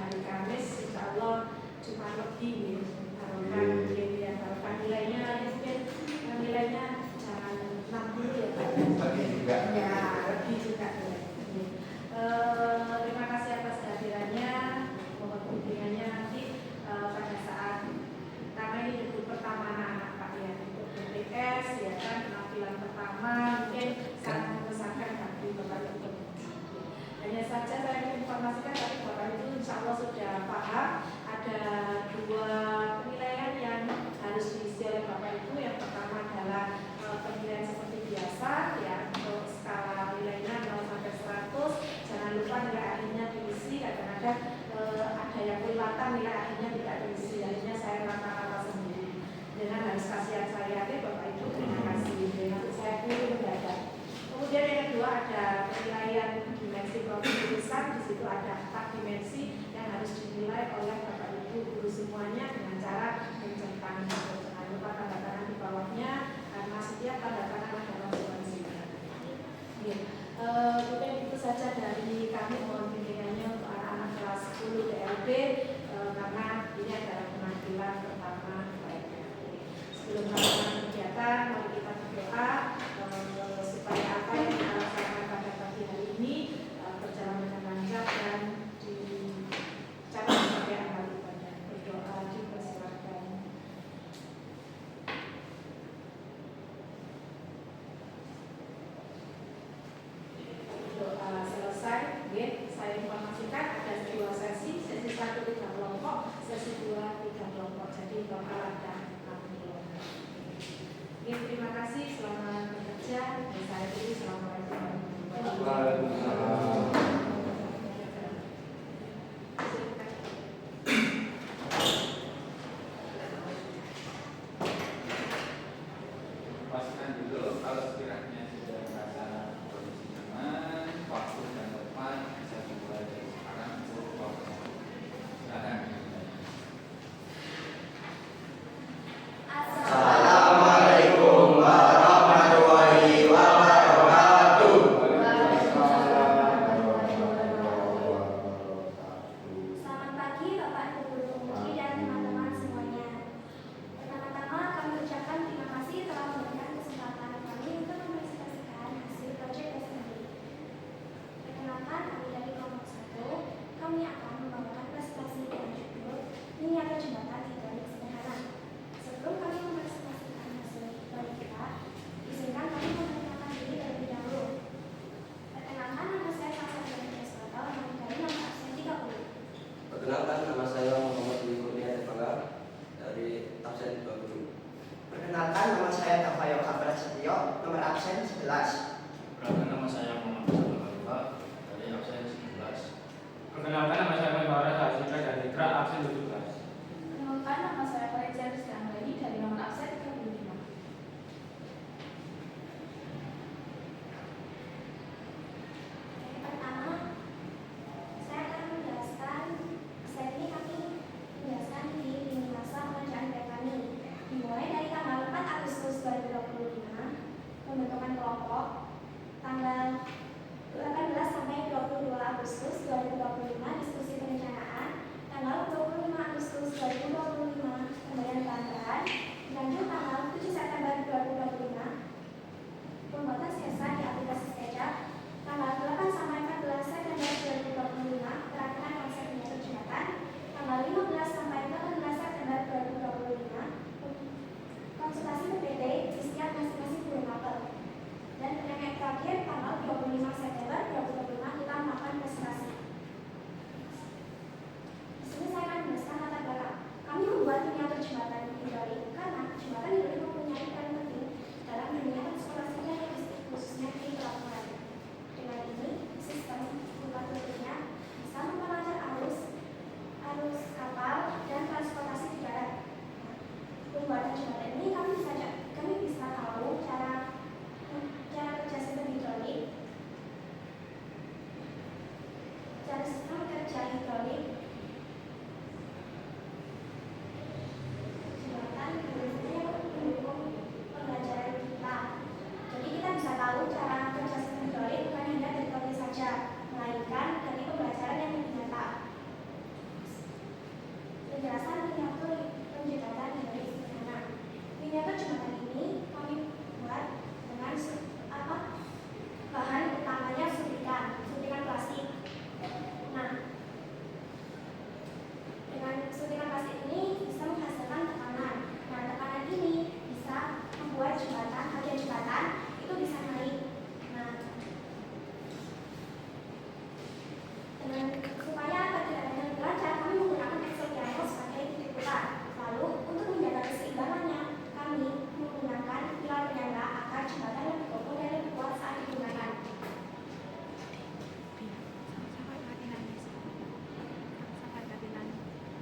hari Kamis, insya Allah Jumat lebih barokah nilainya mungkin nilainya jangan 60 ya Pak. Lebih juga. Ya, lebih juga ya. Terima kasih atas kehadirannya. Mohon bimbingannya nanti pada saat karena ini debut pertama anak-anak Pak ya, untuk BTS ya kan, penampilan pertama mungkin sangat membesarkan hati Bapak Ibu. Hanya saja saya ingin informasikan tadi Bapak Ibu insya Allah sudah paham ada 2 penilaian yang harus diisi oleh Bapak Ibu. Yang pertama adalah penilaian seperti biasa ya, untuk skala nilainya 0 sampai 100. Jangan lupa nilai akhirnya diisi, kadang-kadang ada yang kelihatan nilai akhirnya tidak diisi, akhirnya saya rata-rata sendiri. Dengan harus kasihan saya Bapak Ibu, terima kasih. Nanti saya pilih mendadak. Kemudian yang kedua ada penilaian dimensi profil tulisan. Di situ ada 4 dimensi yang harus dinilai oleh Bapak Ibu guru semuanya dengan cara mencentang. Jangan lupa tanda tangan di bawahnya karena setiap tanda tangan adalah substansi. Mungkin itu saja dari kami. Mohon bimbingannya untuk anak-anak kelas 10 DLB karena ini adalah penampilan pertama mereka. Sebelum melakukan kegiatan, mari kita berdoa supaya apa yang kita laksanakan pada pagi hari ini berjalan dengan lancar dan dicapai sebagai amal ibadah. Berdoa dipersilakan. Doa selesai, saya informasikan ada 2 sesi. Sesi 1 3 kelompok, sesi 2 3 kelompok. Jadi bakal ada 6 kelompok. Terima kasih, selamat bekerja. Saya pilih Assalamualaikum warahmatullahi wabarakatuh. Pastikan dulu kalau sekiranya sudah merasa kondisi nyaman, waktu dan tempat bisa dimulai dari sekarang untuk kelompok. Silakan. Assalamualaikum warahmatullahi wabarakatuh. Selamat pagi Bapak Ibu Guru Umum dan teman-teman semuanya. Pertama-tama kami ucapkan terima kasih telah memberikan kesempatan kami untuk mempresentasikan hasil proyek tersebut. Perkenalkan, kami dari kelompok 1, kami akan membawakan presentasi dengan judul Miniatur Jembatan Hidrolik Sederhana. Sebelum kami mempresentasikan hasil proyek kita, izinkan kami memperkenalkan diri terlebih dahulu. Perkenalkan, nama saya Salsabila Eswato, dari nomor absen 30. Perkenalkan, nama saya Muhammad Dwi Kurnia Tepangga dari absen 20. Perkenalkan, nama saya Tafayo Kabra Setio, nomor absen 11. Perkenalkan, nama saya Muhammad Abdullah dari absen 11. Perkenalkan, nama saya Farah Hasika dari Tra absen 17. Perkenalkan, nama saya Faizal Rizky dari nomor absen 35. Pertama, saya akan menjelaskan, slide ini kami menjelaskan di lini masa pengerjaan proyek kami. Dimulai dari tanggal 4 Agustus 2025, pembentukan kelompok, tanggal 18 sampai 22 Agustus 2025 diskusi perencanaan, tanggal 25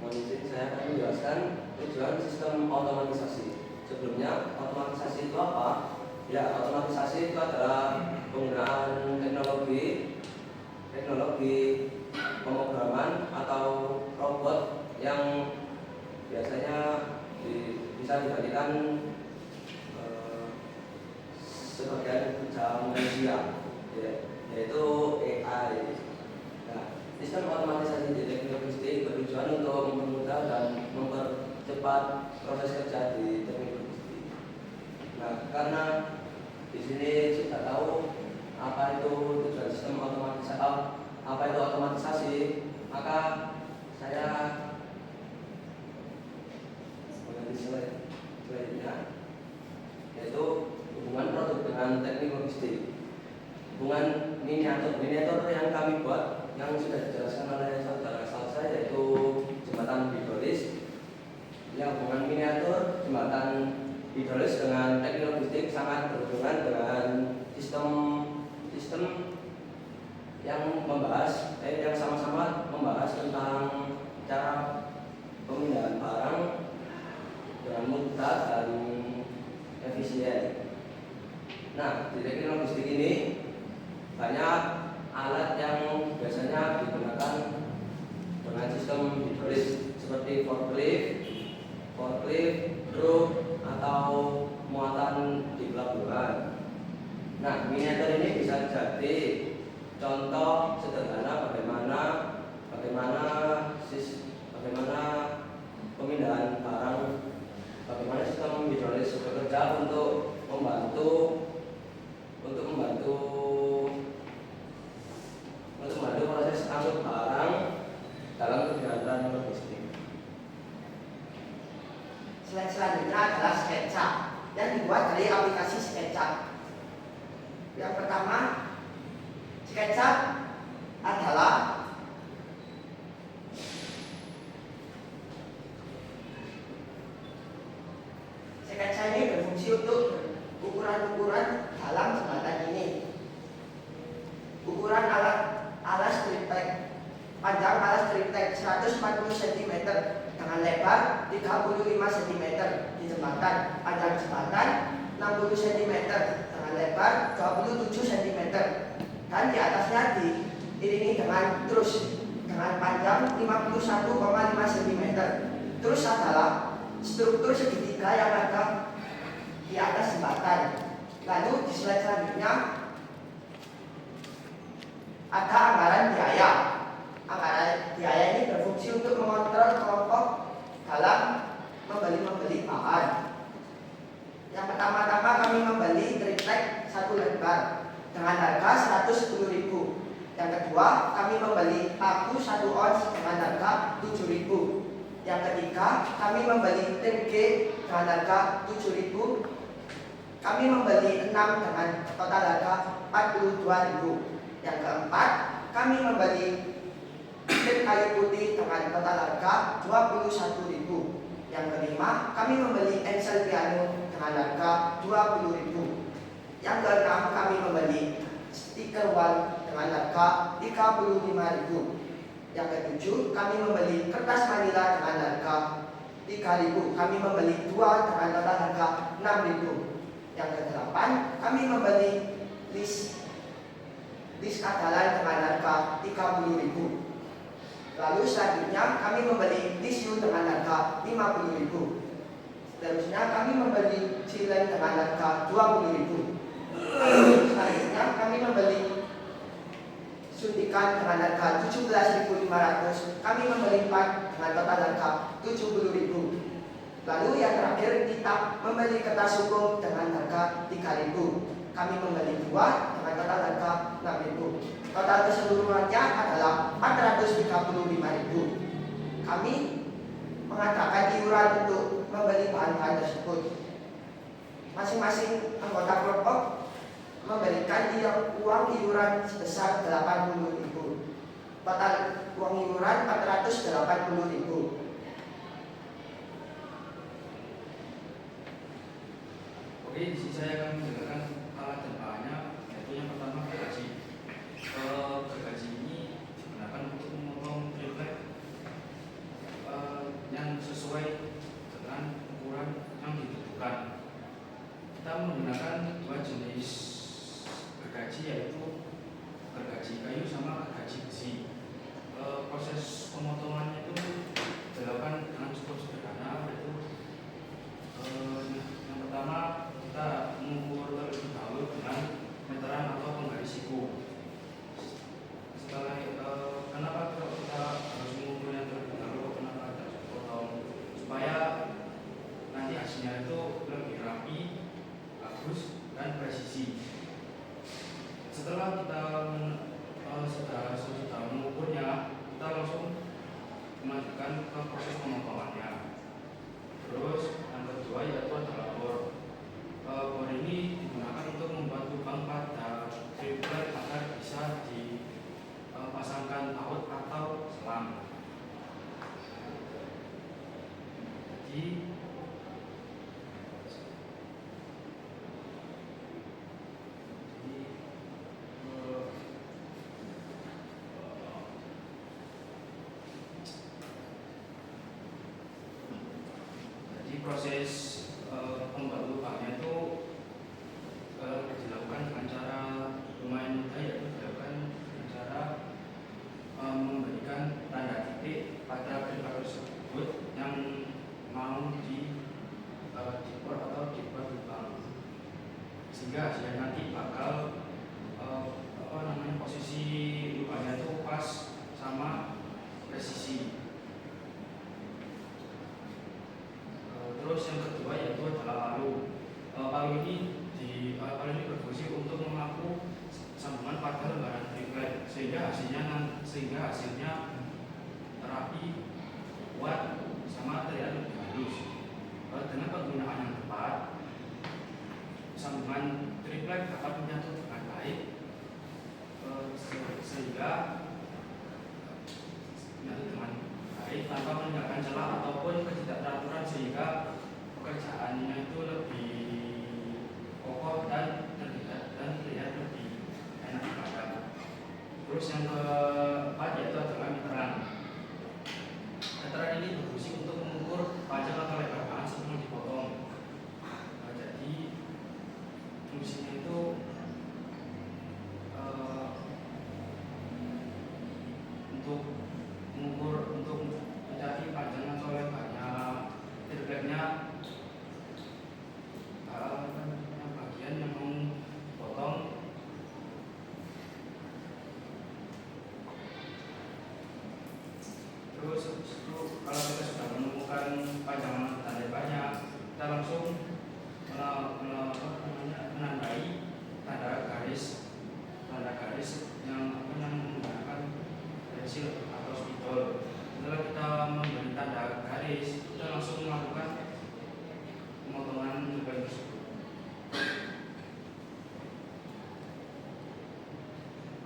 Mohon izin saya akan menjelaskan tujuan sistem otomatisasi. Sebelumnya, otomatisasi itu apa? Ya, otomatisasi itu adalah penggunaan teknologi pemrograman atau robot yang biasanya bisa digantikan sebagian kerja manusia, yaitu AI. Nah, sistem otomatisasi di teknik logistik bertujuan untuk mempermudah dan mempercepat proses kerja di teknik logistik. Nah, karena di sini sudah tahu apa itu tujuan sistem otomatisasi, maka saya mengambil selanjutnya, yaitu hubungan produk dengan teknik logistik. Hubungan miniatur yang kami buat yang sudah dijelaskan oleh saudara saya, yaitu jembatan hidrolis. Ya, hubungan miniatur jembatan hidrolis dengan teknik logistik sangat berhubungan dengan sistem yang sama-sama membahas tentang cara pemindahan barang dengan mudah dan efisien. Nah, di teknik logistik ini banyak alat yang biasanya digunakan dengan sistem hidrolis seperti forklift, truk atau muatan di pelabuhan. Nah, miniatur ini bisa jadi contoh sederhana bagaimana pemindahan barang, bagaimana sistem hidrolis bekerja untuk membantu proses angkut barang dalam kegiatan logistik. Selanjutnya adalah sketsa yang dibuat dari aplikasi sketsa. Yang pertama, sketsa adalah ini berfungsi untuk ukuran-ukuran dalam jembatan ini. Ukuran alas triptek, panjang alas triptek 140 cm dengan lebar 35 cm di jembatan, panjang jembatan 60 cm dengan lebar 27 cm, dan di atasnya diiringi dengan trus dengan panjang 51,5 cm. Trus adalah struktur segitiga yang ada di atas jembatan. Lalu di slide selanjutnya ada anggaran biaya. Anggaran biaya ini berfungsi untuk mengontrol kelompok dalam membeli bahan. Yang pertama-tama kami membeli triplek 1 lembar dengan harga 110.000. Yang kedua, kami membeli paku 1 ons dengan harga 7.000. Yang ketiga, kami membeli tim G dengan harga 7.000. Kami membeli 6 dengan total harga 42.000. Yang keempat, kami membeli tim kayu putih dengan total harga 21.000. Yang kelima, kami membeli ensel piano dengan harga 20.000. Yang keenam, kami membeli stiker wall dengan harga 35.000. Yang ketujuh, kami membeli kertas manila dengan harga 3.000. Kami membeli 2 dengan total harga 6.000. Yang kedelapan, kami membeli list kadalan dengan harga 30.000. Lalu selanjutnya kami membeli tisu dengan harga 50.000. Seterusnya kami membeli silen dengan harga 20.000. Selanjutnya kami membeli suntikan dengan harga 17.500. Kami membeli 4 dengan total harga 70.000. Lalu yang terakhir kita membeli kertas hukum dengan harga 3.000. Kami membeli 2 dengan total harga 6.000. Total keseluruhannya adalah 435.000. Kami mengadakan iuran untuk membeli bahan-bahan tersebut. Masing-masing anggota kelompok memberikan uang iuran sebesar 80.000. Total uang iuran 480.000. Oke, di sini saya akan menjelaskan alat dan bahannya, yaitu yang pertama gergaji. Gergaji ini digunakan untuk memotong triplek sesuai dengan ukuran yang ditentukan. Kita menggunakan dua jenis gergaji, yaitu gergaji kayu sama gergaji besi. Proses pemotongannya itu dilakukan dengan cukup sederhana, yaitu yang pertama kita mengukur terlebih dahulu dengan meteran atau penggaris siku. Setelah kenapa kita harus mengukurnya terlebih dahulu, kenapa kita harus potong, supaya nanti hasilnya itu lebih rapi, bagus, dan presisi. Setelah kita sudah mengukurnya, kita langsung melanjutkan ke proses pemotongannya. Terus yang kedua yaitu adalah bor. Bor ini digunakan untuk membuat lubang pada triplet agar bisa dipasangkan baut atau selang. Jadi proses pembuat lubangnya itu dilakukan dengan cara lumayan mudah, yaitu dilakukan dengan cara memberikan tanda titik pada triplet tersebut yang mau dibor atau dibuat lubang, sehingga hasilnya nanti bakal posisi lubangnya itu pas sama presisi. Terus yang kedua yaitu adalah palu. Palu ini berfungsi untuk memaku sambungan pada lembaran triplet sehingga hasilnya rapi, kuat, sama terlihat lebih halus. Dengan penggunaan yang tepat, sambungan triplet dapat menyatu dengan baik, sehingga menyatu dengan baik tanpa meninggalkan celah ataupun ketidakteraturan, sehingga pekerjaannya itu lebih kokoh dan terlihat lebih enak dipandang. Terus yang keempat yaitu adalah meteran. Meteran ini berfungsi untuk mengukur panjang atau lebar bahan sebelum dipotong. Jadi fungsinya itu untuk mengukur, untuk mencari panjang atau lebarnya tripletnya, bagian yang mau potong. Terus itu kalau kita sudah menemukan panjang dan lebarnya, kita langsung menandai tanda garis yang menggunakan pensil atau spidol. Setelah kita memberi tanda garis, kita langsung melakukan pemotongan lubang tersebut.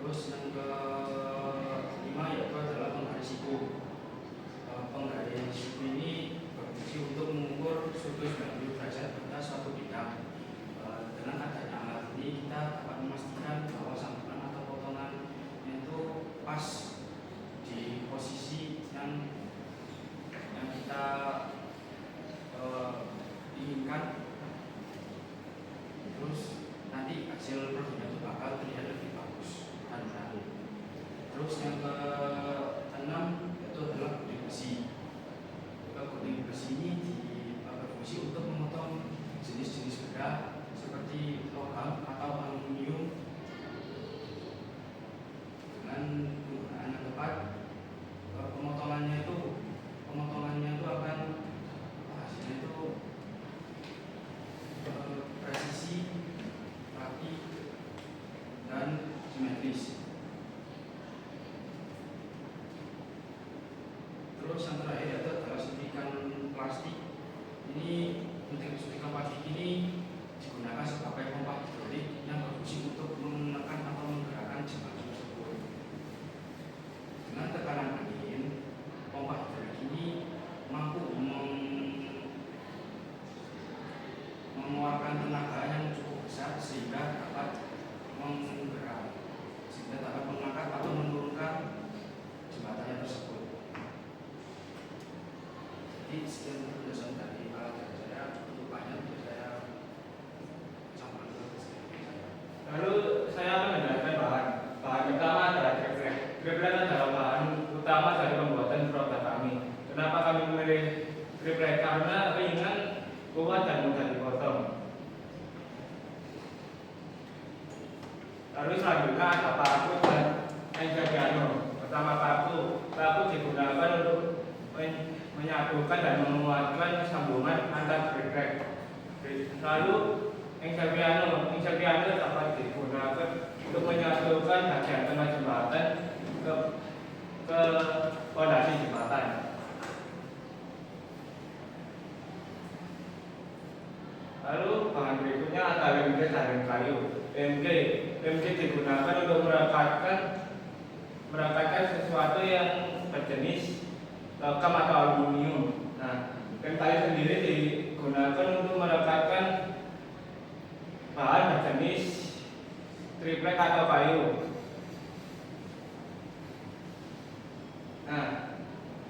Terus yang kelima yaitu adalah penggaris siku. Penggaris siku ini berfungsi untuk mengukur suhu 90 derajat pada suatu bidang. Dengan adanya alat ini kita dapat memastikan bahwa sambungan atau potongan itu pas di posisi yang kita inginkan. Terus nanti hasil produknya itu bakal terlihat lebih bagus dan rapi. Terus yang keenam itu adalah gunting besi. Gunting besi ini berfungsi untuk memotong jenis-jenis benda seperti logam atau aluminium dengan penggunaan yang tepat. Pemotongannya itu akan hasilnya itu presisi, rapi, dan simetris. Terus yang terakhir itu adalah suntikan plastik. Suntikan plastik ini digunakan sebagai pompa hidrolik yang berfungsi untuk menekan atau menggerakkan jembatan tersebut. Dengan tekanan angin, pompa hidrolik ini mampu mengeluarkan tenaga yang cukup besar sehingga dapat mengangkat atau menurunkan jembatannya tersebut. Jadi Jadi sekian penjelasan dari kepala daerah saya. Untuk banyak saya campur ke saya. Lalu saya akan menjelaskan bahan utama adalah triplek. Triplek adalah bahan utama dari pembuatan produk kami. Kenapa kami memilih triplek? Karena ringan, kuat dan mudah dipotong. Lalu selanjutnya ada paku dan engkapiano. Pertama paku digunakan untuk menyatukan dan menguatkan sambungan antar triplek. Lalu engkapiano dapat digunakan untuk menyatukan bagian tengah jembatan ke fondasi jembatan. Lalu bahan berikutnya ada lemke dan rem kayu. Lemke digunakan untuk merekatkan sesuatu yang berjenis logam atau aluminium. Nah, rem kayu sendiri digunakan untuk merekatkan bahan berjenis triplek atau kayu. Nah,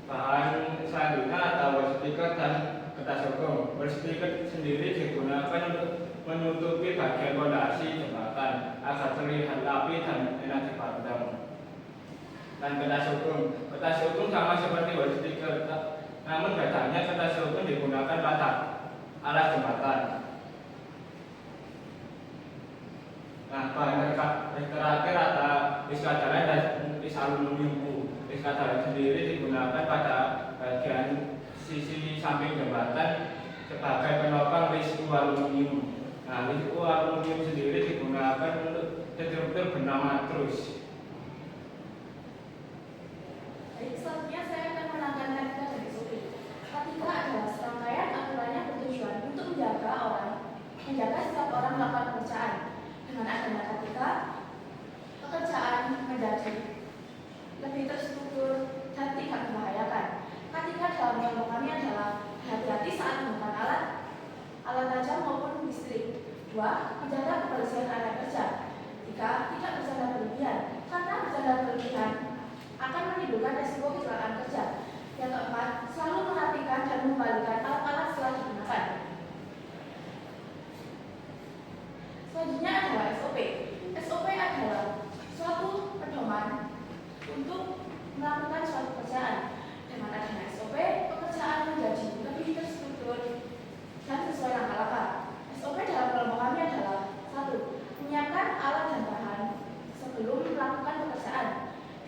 bahan selanjutnya ada wallsticker dan kertas hukum. Wallsticker sendiri digunakan untuk menutupi bagian fondasi jembatan agar terlihat rapi dan enak dipandang. Dan kertas hukum sama seperti wallsticker, namun bedanya kertas hukum digunakan pada alas jembatan. Nah, bahan terakhir ada iskadaran dan aluminium. Iskadaran sendiri digunakan pada bagian sisi samping jembatan sebagai penopang risku aluminium. Nah, risku aluminium sendiri digunakan untuk struktur bernama trus. Baik, selanjutnya saya akan menerangkan K3 dari SOP. K3 adalah serangkaian aturan yang bertujuan untuk menjaga setiap orang melakukan pekerjaan. Dengan adanya K3, pekerjaan menjadi lebih terstruktur dan tidak membahayakan. K3 dalam kelompok kami adalah hati-hati saat menggunakan alat tajam maupun listrik. 2. Menjaga kebersihan area kerja. 3. Tidak bercanda berlebihan, karena bercanda berlebihan akan menimbulkan resiko kecelakaan kerja. Yang keempat, selalu memperhatikan dan mengembalikan alat-alat setelah digunakan. Selanjutnya adalah SOP. SOP adalah suatu pedoman untuk melakukan suatu pekerjaan. Dengan adanya SOP, pekerjaan menjadi lebih terstruktur dan sesuai langkah-langkah. SOP dalam kelompok kami adalah 1. Menyiapkan alat dan bahan sebelum melakukan pekerjaan.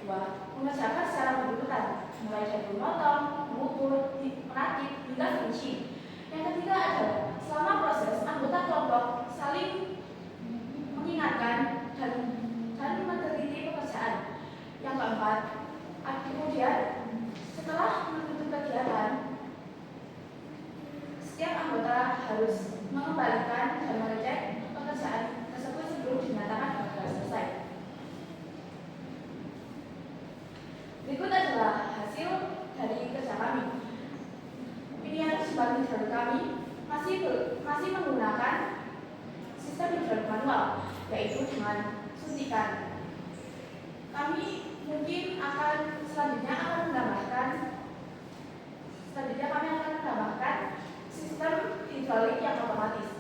2. Mengerjakan secara berurutan, mulai dari memotong, mengukur, merakit, hingga finishing. Yang ketiga adalah selama proses anggota kelompok saling mengingatkan dan meneliti pekerjaan. Yang keempat, kemudian setelah menutup kegiatan, setiap anggota harus mengembalikan dan mengecek pekerjaan tersebut sebelum dinyatakan telah selesai. Berikut adalah hasil dari kerja kami. Pilihan sebagai hidrolik kami masih menggunakan sistem hidrolik manual, yaitu dengan suntikan. Kami mungkin selanjutnya akan menambahkan sistem hidrolik yang otomatis.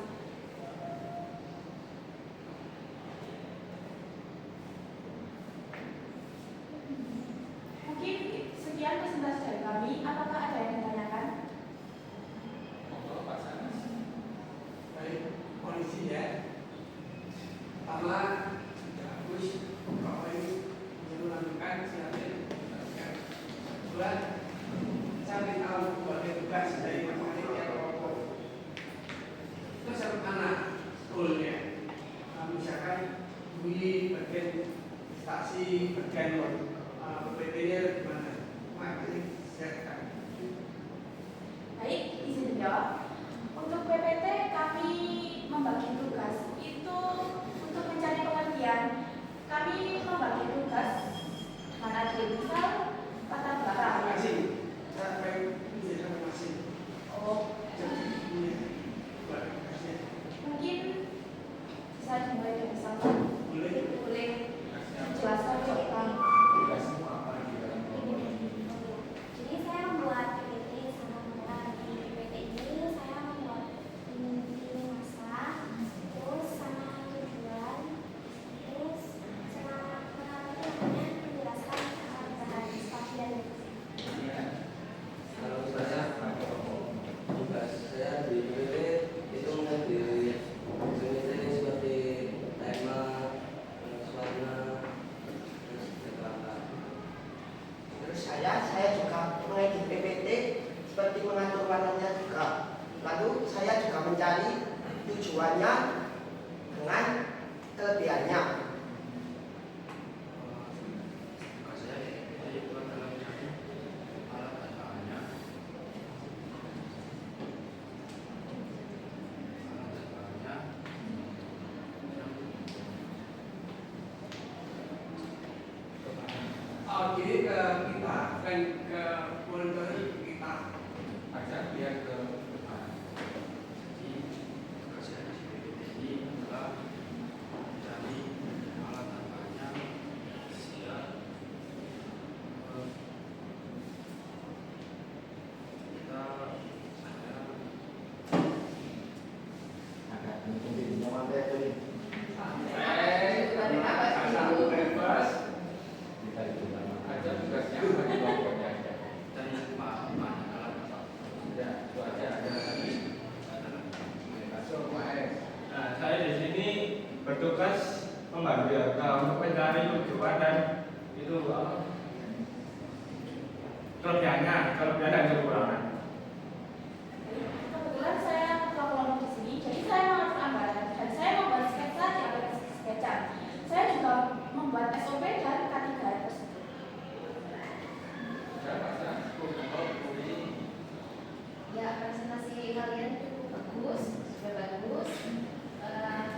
Mungkin sekian presentasi dari kami. Apakah ada yang ditanyakan? Monggo Pak Sanas. Baik, kondisi ya. Pertama, bagus. Bapak ini menjalankan silakan. Kedua, saya tahu sebagai tugas dari panitia kelompok. Itu sampai mana goalnya? Misalkan bunyi bagian stasi, bagian PT-nya gimana? Makanya silakan. Baik, izin menjawab. Untuk PPT kami membagi tugas itu untuk mencari pengertian. Kami membagi tugas dengan ada misal latar belakang. Terima kasih. Saya ingin menjelaskan masih. saya juga mengedit PPT seperti mengatur warnanya juga. Lalu saya juga mencari tujuannya dengan kelebihannya. Tugas saya yaitu adalah mencari alat dan bahannya. Jadi ke kita dan ke volunteer kita. Ajak dia ke depan. Jadi tugas saya di PPT ini adalah mencari alat dan bahannya sehingga Aja tugasnya apa di bawahnya aja. dari bahan alat apa. Sudah, itu aja ada lagi. Masuk Mas. Nah, saya di sini bertugas membantu Yaka untuk mencari tujuan dan itu apa? Kelebihan dan kekurangan. Kebetulan saya kelompok di sini, jadi saya mengatur anggaran dan saya membuat sketsa di aplikasi Sketsa. Saya juga membuat SOP dan K3 tersebut. Sudah pasang. Ya, presentasi kalian cukup bagus, sudah bagus.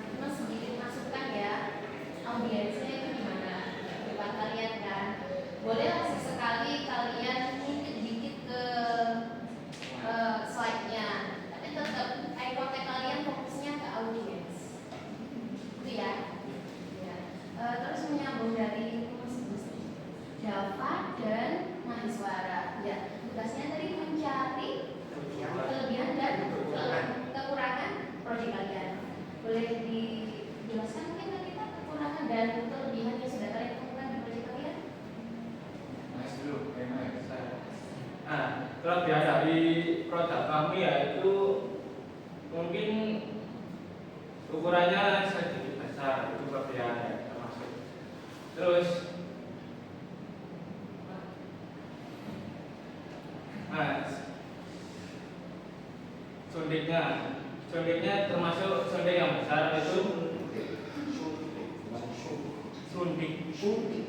Cuma sedikit masukan ya, audiensnya itu gimana? Depan kalian kan, boleh lah sesekali kalian ngintip dikit ke slide-nya, tapi tetap eye contact kalian fokusnya ke audiens, itu ya. Ya. Terus menyambung dari Java dan Mahisuara. Ya, tugasnya tadi mencari kelebihan dan kekurangan proyek kalian. Boleh dijelaskan mungkin ke kita kekurangan dan kelebihan yang sudah kalian temukan di proyek kalian? Mas dulu, Mas. Nah, kelebihan dari produk kami yaitu mungkin ukurannya sedikit besar, itu kelebihannya termasuk. Terus, nah, suntiknya termasuk suntik yang besar itu suntik.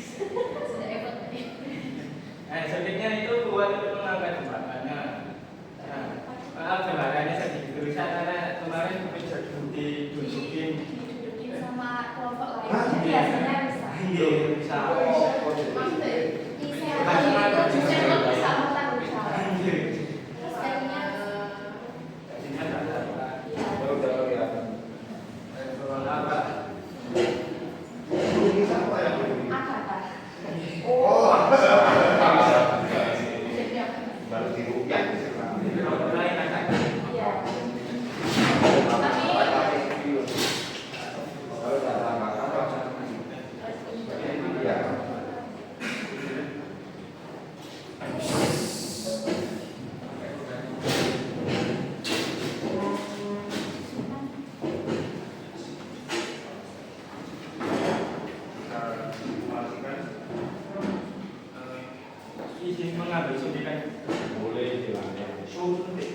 Sudah effort tadi. Suntiknya itu buat untuk mengangkat jembatannya. Nah, maaf jembatannya sedikit tulisan karena kemarin ditunjukin Didudukin sama kelompok lain, jadi hasilnya bisa. bisa. Maksudnya, itu justru bisa bertanggung jawab. Terus jadinya, Jadinya dasar. ya, Apa? Agatha. Jadi apa? Baru dirupiah. Lain akan. Iya. Izin mengambil suntikan Boleh istilahnya. suntik.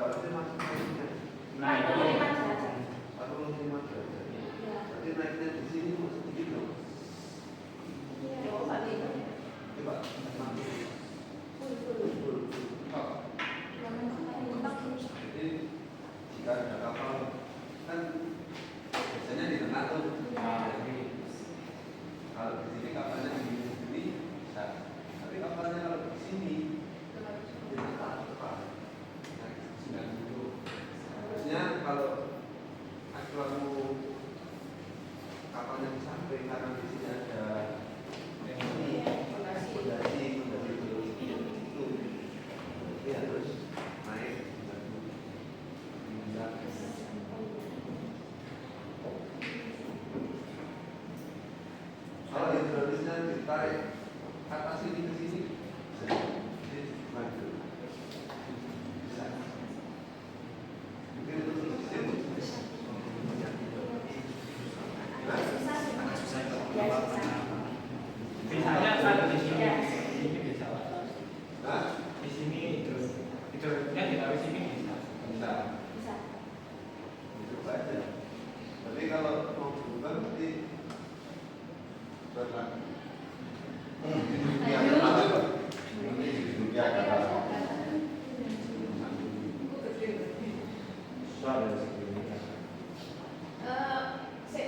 Kalau dia masuk naiknya, Naik. 45 derajat. 45 derajat. Iya. Berarti naiknya di sini masuk sedikit dong. Iya. Oh, tadi itu. Coba mati. Full. Oh, jadi jika ada kapal kan biasanya di tengah tuh. Jadi kalau di sini kapalnya di sini bisa. Tapi kapalnya kalau di sini di tengah depan. Nah, 90. Harusnya kalau aku kapalnya di samping karena di sini ada ini fondasi terus itu ya terus naik kalau hidrolisnya ditarik atas sini ke sini jadi maju bisa mungkin itu terus Misalnya kalau di sini, di sini bisa. nah Di sini hidroliknya ditaruh sini bisa. bisa Bisa. itu saja tapi kalau mau berubah nanti berlaku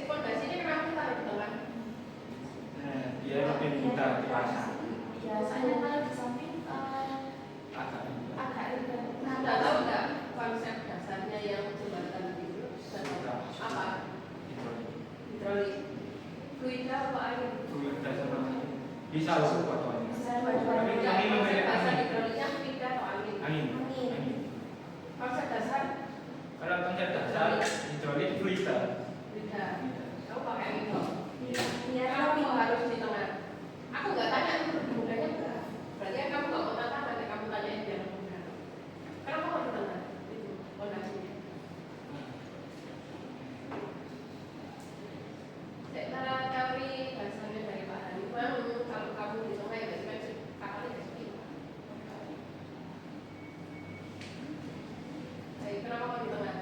Fondasinya kenapa kita taruh di tengah? Dia lebih mudah dipasang. Biasanya kalau di samping agak ribet. Anda tahu nggak konsep dasarnya yang jembatan itu? Apa? Hidrolik. Fluida apa air? Fluida sama bisa usul fotonya. Bisa dua-duanya. Tapi ini memilih Bahasa angin. hidroliknya fluida atau angin? Angin. Konsep dasar Kalau konsep dasar hidrolik fluida. fluida. Kamu pakai angin dong? Iya. Kamu harus di tengah. Aku nggak tanya itu lebih mudahnya enggak. Berarti kan kamu nggak mau tanya, nanti kamu tanyain dia yang mudah. Kenapa kok di tengah? Itu fondasinya. Secara teori dasarnya dari Pak Hanifan, kalau kamu di tengah ya biasanya kapalnya di sini. Baik, kenapa kok di tengah?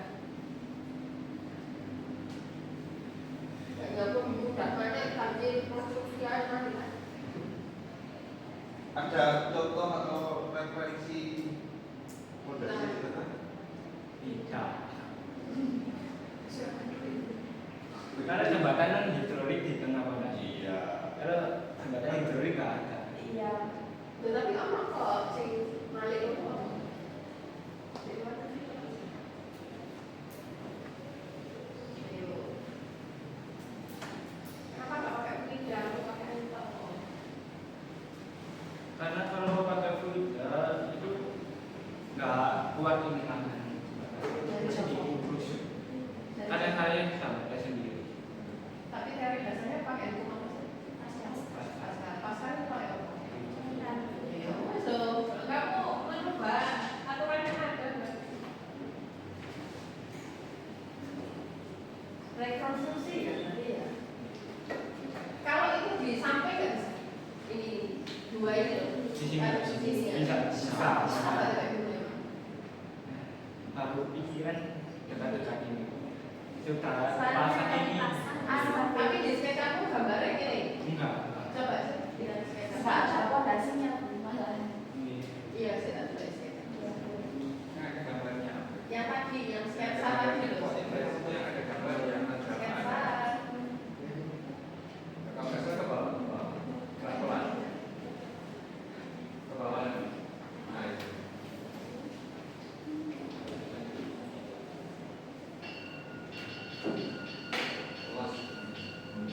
Ya, aku mudah mana kaji konstruksi aja nanti. ada contoh atau referensi fondasi di tengah Tidak. Karena jembatan kan hidrolik di tengah fondasi. iya Kalau jembatan hidrolik nggak ada. Iya. Tetapi kamu kok sing malik itu kok? Jadi mana sih? Ayo. Kenapa nggak pakai fluida atau pakai antar? Karena kalau pakai fluida itu nggak kuat ini tangan. Jadi kurus. Kadang saya sampai sendiri. Tapi teori dasarnya pakai itu apa sih? Pasal itu pakai apa? Ya, so kamu merubah aturan yang ada. Rekonstruksi ya tadi ya. Kalau itu disampaikan ini dua ini loh. Di sini Harus di sini ya. bisa. Apa kayak gitu ya? Baru pikiran dekat-dekat ini. Sudah Soalnya pasang kalau ini. dipasang, Tapi di sketsa aku gambarnya gini. Enggak. Coba sih kita sketsa. nggak ada fondasinya malah. Ini. Iya, saya tak tulis sketsa. Yang ada gambarnya. Yang tadi, yang sketsa tadi loh. Itu yang ada gambar yang ada Sketsa. Kalau saya ke bawah, pelan-pelan. Ke bawah lagi. Nah, itu. Luas.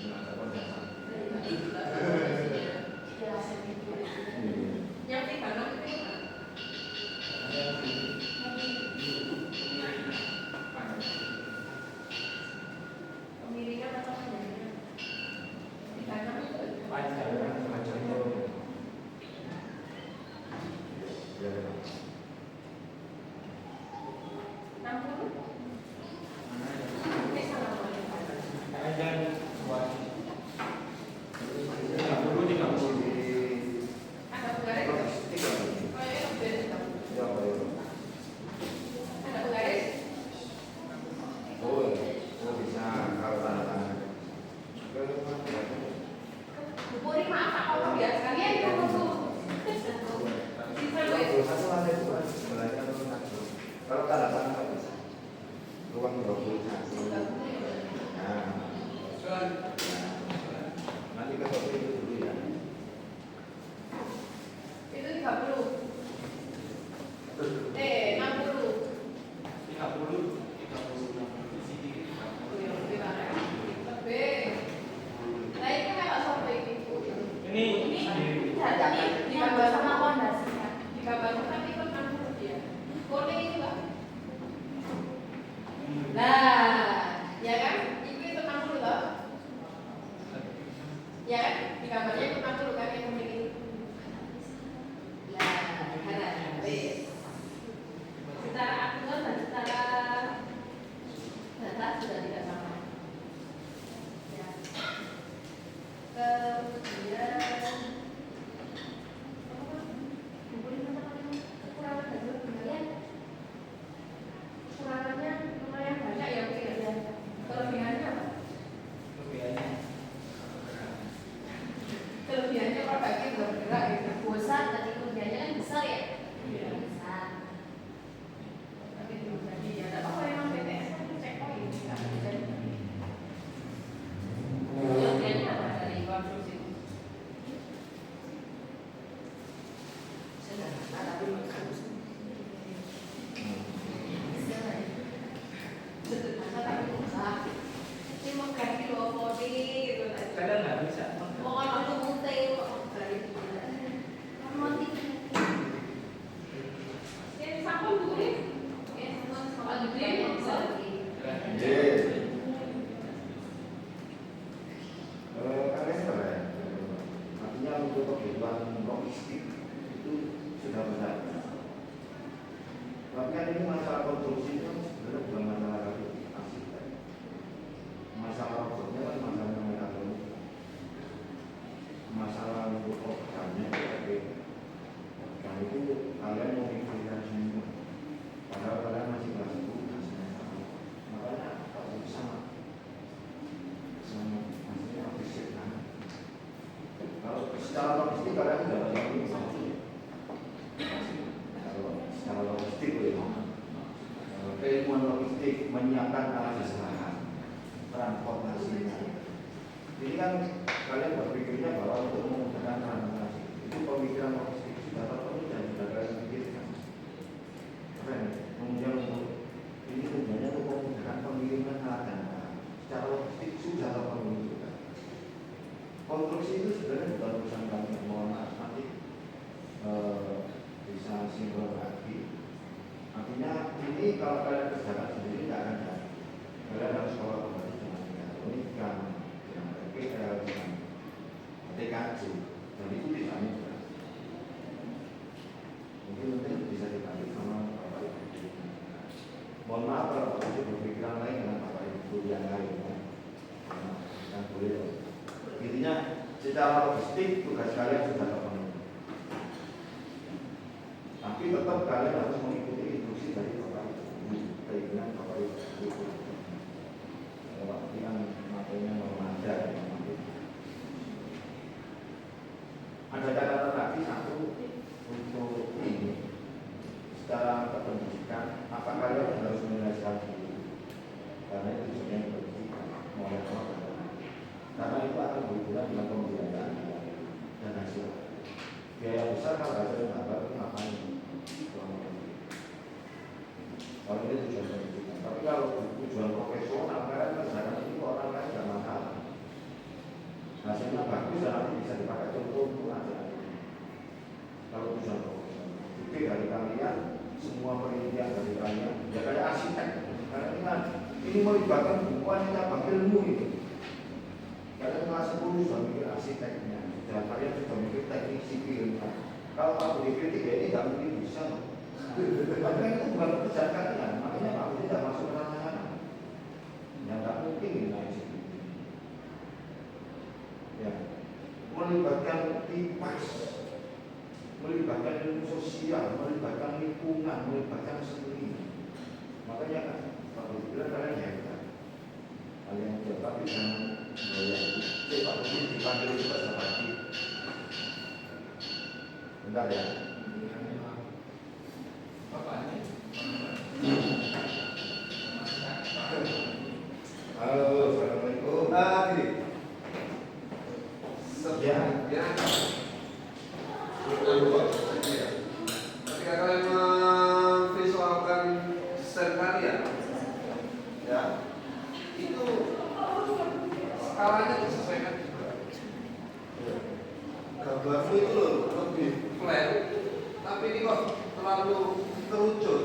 Ada fondasi. Yang 36 itu Nah, kan ini masalah konstruksi itu sebenarnya bukan masalah arsitek. Masalah robotnya kan masalah mekatronik. Masalah untuk organnya dan itu kalian mau pikirkan semua. Padahal kalian masih kelas 10 makanya kalau sama maksudnya fisik kan. Kalau secara logistik kalian sudah tahu ini secara logistik keilmuan logistik menyiapkan alat usaha transportasinya. Ini kan kalian berpikirnya bahwa untuk memudahkan transportasi itu pemikiran logistik sudah terpenuhi dan sudah kalian pikirkan. Kemudian untuk ini tujuannya untuk memudahkan pengiriman alat dan barang. Secara logistik sudah terpenuhi juga. Konstruksi itu sebenarnya bukan urusan kami, mohon maaf nanti bisa sinkron lagi. Artinya ini kalau kalian kerjakan sendiri tidak akan jadi. Kalian harus sekolah kembali dengan mekatronika, dengan RPL, dengan TKJ. Dan itu tidak mudah. Mungkin bisa dibantu sama Bapak Ibu. Mohon maaf kalau Bapak Ibu berpikiran lain dengan Bapak Ibu yang lain. Kan boleh. Intinya secara logistik tugas kalian sudah terpenuhi. Tapi tetap kalian harus mengikuti instruksi dari Bapak Ibu, keinginan Bapak Ibu. Waktu kan makanya mengajar. Ada catatan lagi satu untuk ini secara kependidikan apa kalian harus menyelesaikan dulu karena itu tujuannya pendidikan mulai karena itu akan berhubungan dengan pembiayaan dan hasil biaya besar kalau hasil gambar itu ngapain kalau ini tujuan pendidikan tapi kalau tujuan profesional kalian kerjakan itu orang lain tidak masalah hasilnya bagus dan nanti bisa dipakai contoh untuk aja kalau tujuan profesional itu dari kalian semua penelitian dari kalian ya kayak arsitek karena ini melibatkan wanita ilmu ini kalian kelas 10 sudah mikir arsiteknya dan kalian sudah mikir teknik sipilnya kalau aku dikritik ya ini tidak mungkin bisa karena itu bukan pekerjaan kalian makanya aku tidak masuk ke sana yang tidak mungkin ini ya melibatkan tipas melibatkan ilmu sosial melibatkan lingkungan melibatkan seni makanya kan kalau dibilang kalian hebat kalian hebat tapi jangan Pak Budi dipanggil juga seperti bentar ya halo assalamualaikum gini ya ketika kalian memvisualkan desain kalian ya itu skalanya disesuaikan juga gambarmu itu loh lebih flat tapi ini kok terlalu terucut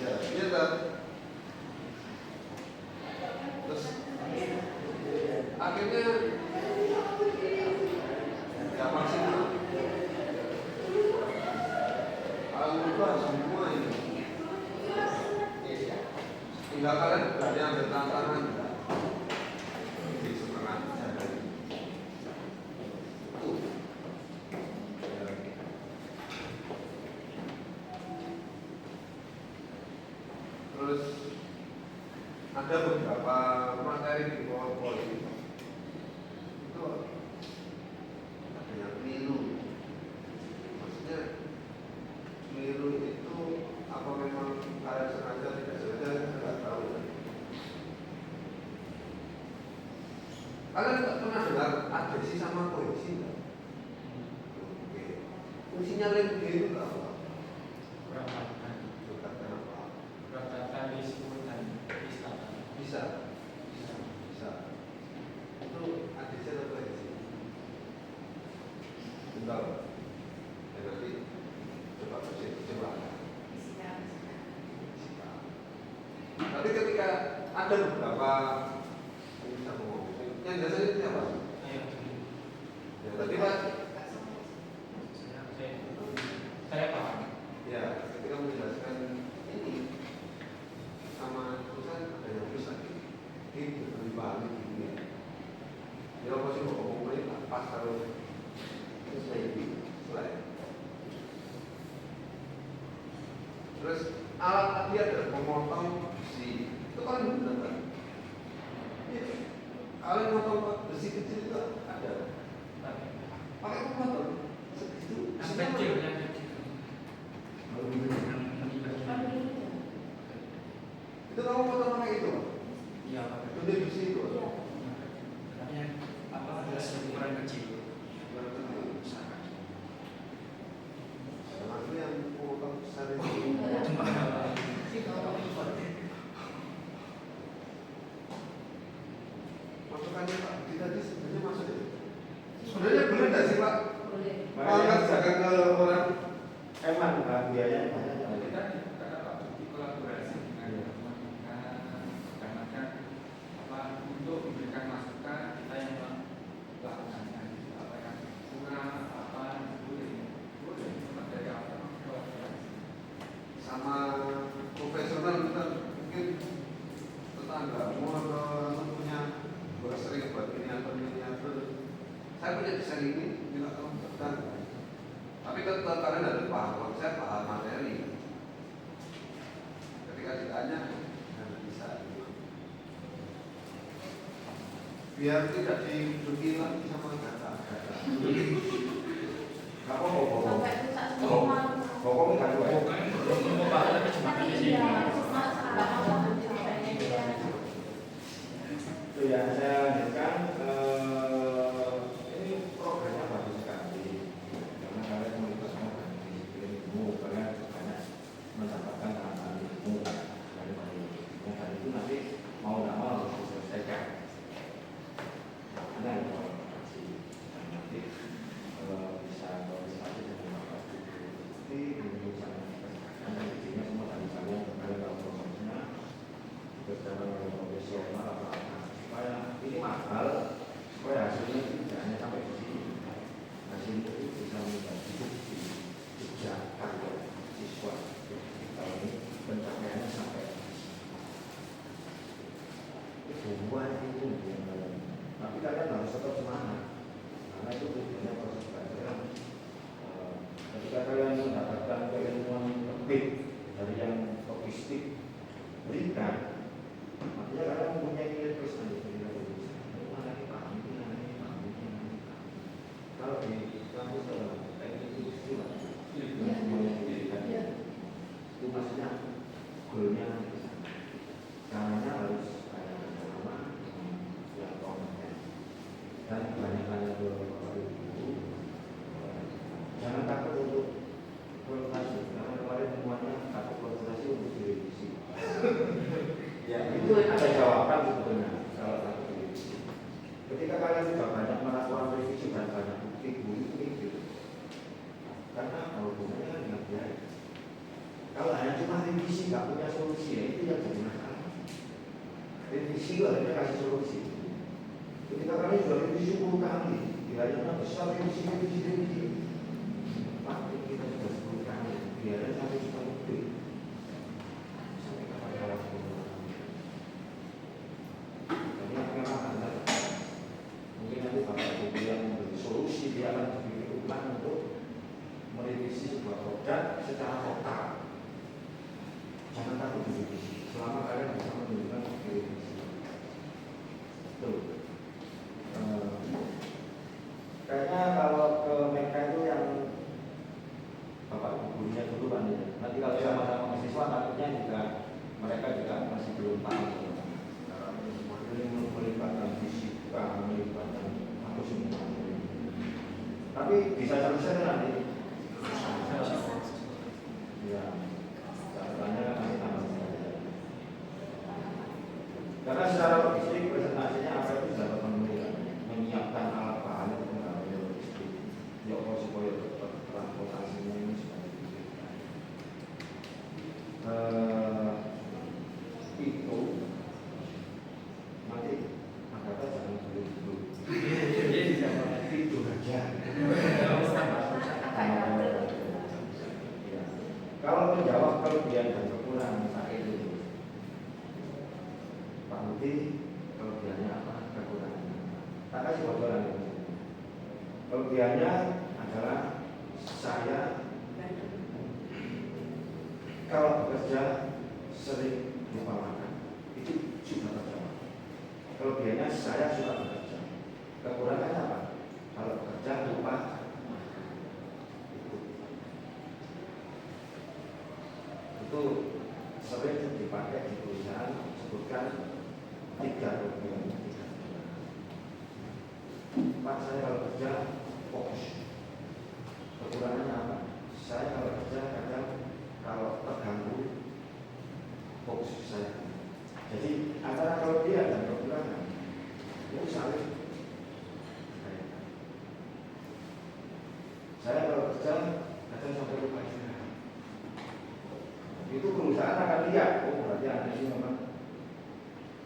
ya ternyata terus akhirnya ya maksimal kalau lupa semua ini tinggal kalian berani ambil tantangan di setengah jalan terus ada beberapa materi di PowerPoint itu ada yang keliru maksudnya keliru itu apa memang kalian sengaja tidak sengaja saya tidak tahu kalian tak pernah dengar adhesi sama kohesi enggak? Oke. Fungsinya link itu apa? Bisa. Itu adhesi atau kohesi? Bentar. Ya nanti coba. Tapi ketika ada beberapa bisa ngomong, yang biasanya itu apa? Ya, tadi Pak. Saya paham. Ya, ketika menjelaskan alat tadi ada pemotong besi, itu kan benar. Iya. Kalian motong besi kecil itu ada. Pakai pemotong segitu. Yang kecil, yang kecil. Itu kamu potong pakai itu? Iya, pakai itu. Di besi itu. Yang apa? Ada ukuran kecil. Itu yang potong besar itu. Masukannya Pak, tadi sebenarnya masuk itu. Sebenarnya boleh nggak sih Pak? Boleh. Kalau nggak jangan ke orang emang biayanya banyak. Kita karena Pak kolaborasi dengan teman-teman apa untuk memberikan masukan kita yang melakukannya apa yang kurang apa boleh dari awal kolaborasi sama profesional kita mungkin tetanggamu atau punya buat sering buat miniatur. Saya punya desain ini, minta tolong tekan. Tapi tetap kalian harus paham konsep, paham materi. Ketika ditanya, nggak bisa. Biar tidak diduduki lagi sama data. Apa mau Sampai rusak semua. Pokoknya kan dua. Pokoknya belum mau pakai tapi cuma di sini. Itu yang saya lanjutkan. Ini programnya bagus sekali karena kalian melibatkan ilmu, kalian banyak mendapatkan tambahan ilmu dari ilmu dan itu nanti mau tidak mau harus diselesaikan. Ada yang kolaborasi dan nanti bisa kolaborasi dengan Bapak Bupati untuk karena izinnya semua dari saya kalian tahu prosesnya secara profesional apa supaya ini mahal supaya hasilnya tidak hanya sampai di sini, hasilnya itu bisa menjadi bukti jejak karya siswa. Kalau ini pencapaiannya sampai buat itu tapi kalian harus tetap semangat karena itu tujuannya proses belajar. Ketika kalian mendapatkan keilmuan lebih dari yang logistik berikan, artinya kalian mempunyai nilai plus nanti. Kalau di kampus teknik industri itu maksudnya goalnya caranya harus kayak bersama yang kompeten dan banyak-banyak guru. Jangan takut untuk konsultasi karena kemarin semuanya takut konsultasi untuk direvisi. Ya itu ada jawaban sebetulnya kalau takut direvisi. Ketika kalian sudah banyak melakukan revisi dan banyak bukti itu karena hubungannya kan dengan biaya. Kalau hanya cuma revisi nggak punya solusi ya itu yang jadi masalah. Revisi itu harusnya kasih solusi. Ketika kalian sudah revisi 10 kali, biayanya besar revisi. Pak, kita sudah 10 kali, biayanya 1 juta lebih. Sampai kapan kalau 10 kali? Jadi memang ada. Mungkin nanti Bapak Ibu yang memberi solusi dia akan berpikir ulang untuk merevisi sebuah produk secara total. Jangan takut direvisi. Selama kalian bisa menunjukkan revisi. Tuh. Kayaknya kalau ke mereka itu yang Bapak Ibu gurunya dulu kan ya. Nanti kalau sama-sama mahasiswa takutnya juga mereka juga masih belum tahu. Ini melibatkan fisika, melibatkan apa semua. Tapi bisa selesai nanti. Ya, caranya kan nanti tambah saja. Karena secara logistik presentasinya apa itu sudah terpenuhi, menyiapkan alat bahan itu mengalami logistik. Ya, supaya transportasinya ini sudah dipikirkan. Itu nanti Agatha jangan dulu. Itu aja. Kalau menjawab kelebihan dan kekurangan saya itu, Pak Budi kelebihannya apa, kekurangannya? Tak kasih bocoran. Kelebihannya adalah saya Kalau bekerja sering lupa makan, itu sudah terjawab. Kelebihannya saya suka bekerja. Kekurangannya apa? Kalau bekerja lupa makan. Itu sering dipakai di perusahaan, sebutkan 3 kelebihan. Pak, saya kalau kerja fokus. Kekurangannya apa? Saya kalau kerja kadang kalau terganggu fokus saya. Jadi antara kelebihan dan kekurangan itu saling. Saya kalau kerja kadang sampai lupa istirahat. Itu perusahaan akan lihat, oh berarti anak ini memang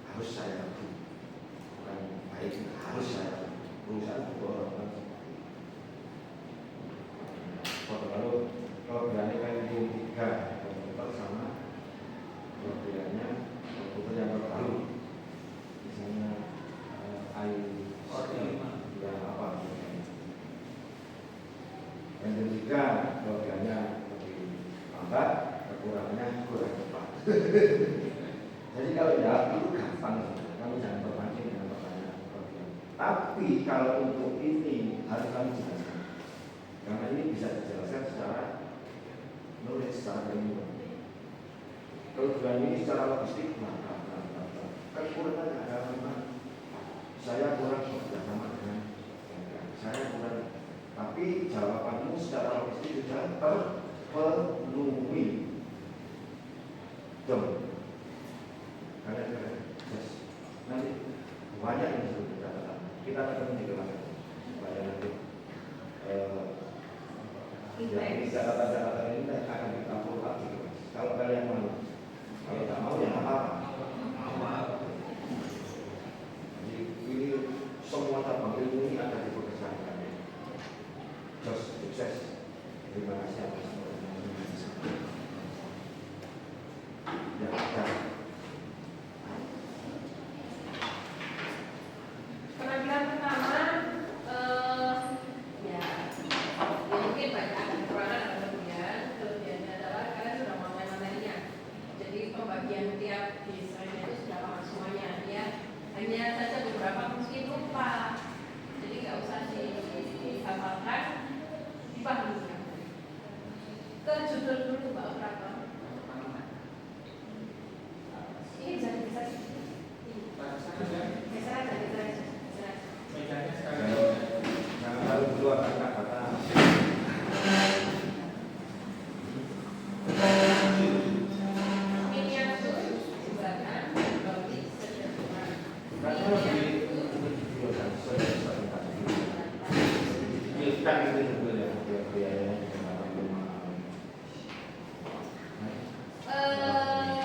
harus saya lakukan. Bukan baik, harus saya lakukan. Perusahaan butuh orang-orang seperti itu. Lalu kelebihannya kayak di 3 komputer sama kelebihannya komputer yang terbaru. Misalnya yang apa? Yang ketiga kelebihannya lebih lambat, kekurangannya kurang cepat. Jadi kalau jawab itu gampang, kamu jangan terpancing dengan pertanyaan kelebihan. Tapi kalau untuk ini harus kamu jelaskan, karena ini bisa dijelaskan secara nulis, secara ilmu. Kelebihan ini secara logistik, kekurangannya adalah memang saya kurang bekerja sama dengan saya kurang. Tapi jawabanmu secara logistik sudah terpenuhi. Jom, kalian nanti banyak yang sudah dikatakan. Kita ketemu di kelas supaya nanti yang catatan-catatan ini akan kita follow up di kelas. Kalau kalian mau, kalau tidak mau ya apa-apa. Jadi ini semua cabang ilmu ini ada di pekerjaan kalian. Terus sukses. Terima kasih atas perhatiannya. Ya, penampilan pertama, ya mungkin banyak ada kekurangan atau kelebihan. Kelebihannya adalah kalian sudah menguasai materinya. Jadi pembagian tiap desainnya itu sudah paham semuanya. Ya, hanya saja beberapa mungkin lupa. Jadi nggak usah dihafalkan, dipahami. Ke judul dulu Mbak Operator. Ini bisa geser aja. Jangan tahu dulu akan kata-kata. Miniatur jembatan Bali Sejahtera.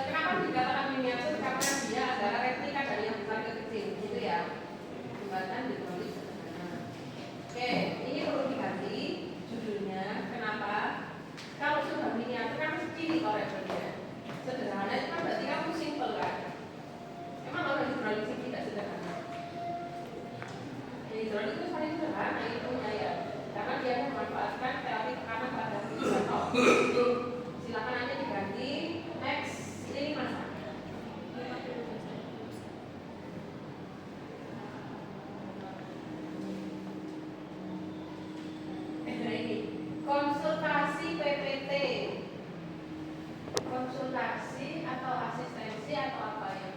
Kenapa dikatakan miniatur? Karena dia adalah replika dari yang besar ke kecil, gitu ya. Jembatan di Bali Sejahtera. Oke, ini perlu diganti judulnya. Kenapa? Kalau sudah miniatur kan kecil levelnya. Sederhana itu kan berarti kamu simple kan? Emang orang hidrolik sih tidak sederhana. Hidrolik itu paling sederhana ilmunya ya, karena dia memanfaatkan teori tekanan pada isotok. Silakan aja diganti. Next, ini masa. Ini konsultasi PPT. Konsultasi atau asistensi atau apa ya?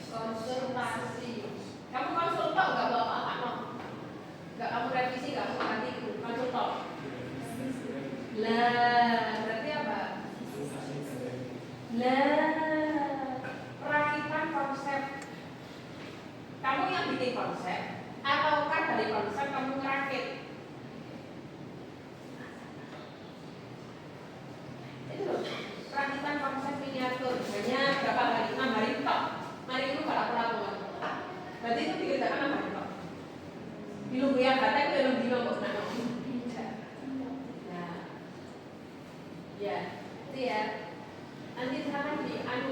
Konsultasi. Kamu konsultan nggak bawa apa-apa? Nggak kamu revisi, nggak kamu ganti konsultan. Lah, berarti apa? Lah, perakitan konsep. Kamu yang bikin konsep, ataukah dari konsep kamu ngerakit? Itu loh, perakitan konsep miniatur. Hanya berapa hari? 6 hari tok. Mari itu nggak laku-laku. Berarti itu dikerjakan 6 hari tok. Di lugu yang kata itu belum di lombok nak. Ya, itu ya. Nanti silakan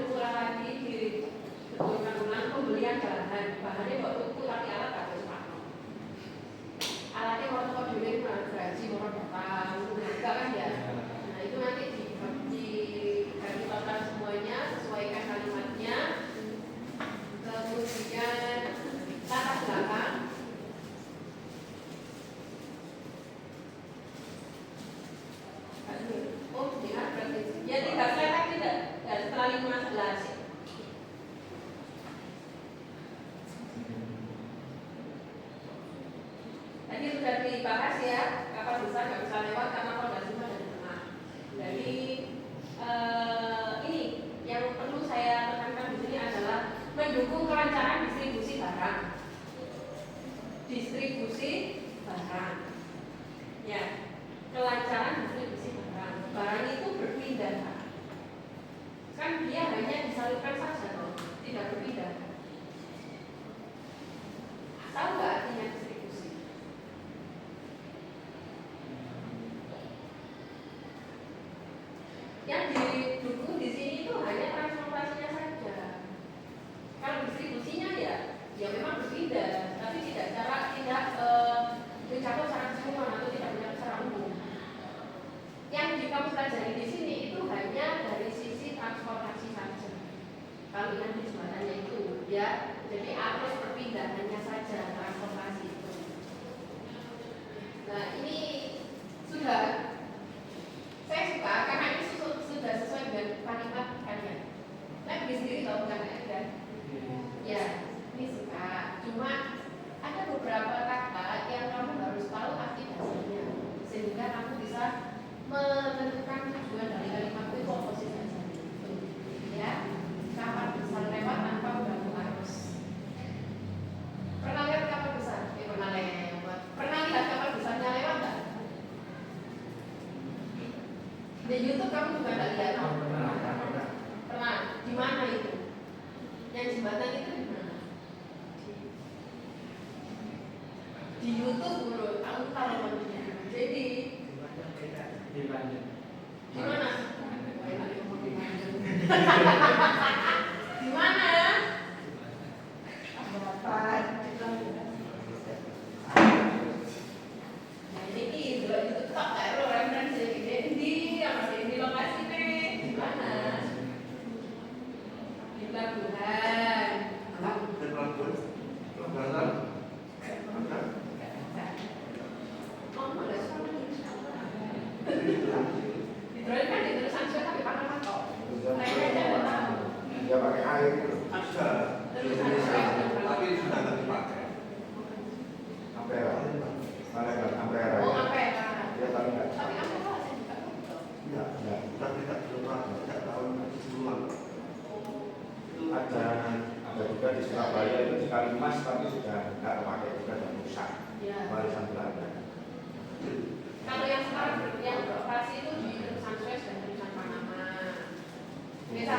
ulang lagi, dibetulkan ulang pembelian bahan. Bahannya buat tuku tapi alat harus pakai. Alatnya waktu kau dulu itu gaji, mau datang, enggak kan ya. Nah itu nanti ini sudah dibahas ya, kapal besar nggak bisa lewat karena fondasinya ada di tengah. Jadi ini yang perlu saya tekankan di sini adalah mendukung kelancaran distribusi barang. Distribusi barang. Ya, kelancaran distribusi barang. Barang itu berpindah. Kan dia hanya disalurkan saja, tidak berpindah. Tahu nggak artinya distribusi? Yang didukung di sini itu hanya transportasinya saja. Kalau distribusinya ya memang berpindah, tapi tidak mencakup secara keseluruhan atau tidak mencakup secara umum. Yang kamu pelajari di sini itu hanya dari sisi transportasi saja. Kalau yang di jembatannya itu ya, jadi arus perpindahannya saja transportasi itu. Nah ini sudah saya suka karena ini sudah sesuai dengan kalimat kalian. Saya beli sendiri tahu bukan kan? Ya, ini suka. Cuma ada beberapa kata yang kamu harus tahu arti dasarnya sehingga kamu bisa menentukan tujuan dari kalimat itu posisi saja. Ya, kapal besar lewat tanpa mengganggu arus. Pernah lihat kapal besar? Pernah lewat. Pernah lihat kapal besarnya lewat nggak? Di YouTube kamu juga nggak lihat? Pernah. Di mana itu? Yang jembatan itu di mana? Di YouTube bro, kamu tahu namanya. Jadi di mana? Di mana? Di mana? Nah ini dulu itu tak ada referensi di yang masih di lokasi nih. Di mana? Di pelabuhan. Di pelabuhan? Pelabuhan? Kan di terusan saya tapi pakai motor. Dia pakai air itu. Ada. Tapi sudah tidak dipakai. Ampera. Ampera. Oh, Ampera. Dia tapi enggak. Tapi Ampera saya juga tahu. Enggak, kita tidak pernah tidak tahu sebelum. Itu ada juga di Surabaya itu di Kalimas tapi sudah enggak pakai juga dan rusak. Warisan Belanda. Kalau yang sekarang yang beroperasi itu di terusan Suez dan terusan Panama. Bisa,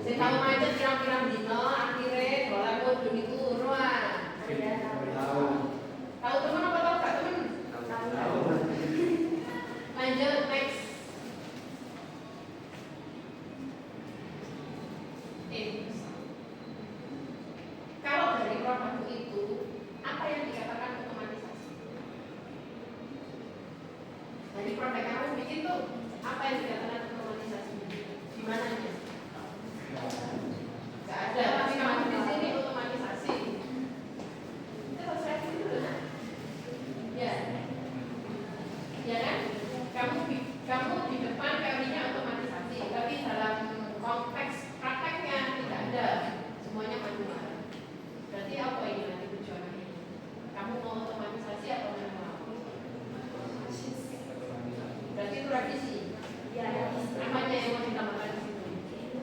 saya tahu macet pirang-pirang dino, akhirnya dolar mudun itu ruang. Tahu teman apa tahu gak teman? Tahu. Lanjut next. Kalau dari produkku itu apa yang dikatakan otomatisasi? Dari produk kamu bikin tuh apa yang dikatakan otomatisasi? Di mananya? Gak ada, tapi kamu di sini otomatisasi. Itu harus saya dulu nah. Ya, ya kan? Kamu di depan teorinya otomatisasi, tapi dalam konteks prakteknya tidak ada, semuanya manual. Berarti apa ini nanti tujuannya? Kamu mau otomatisasi atau manual? Berarti itu revisi. Ya, namanya yang mau ditambahkan di situ.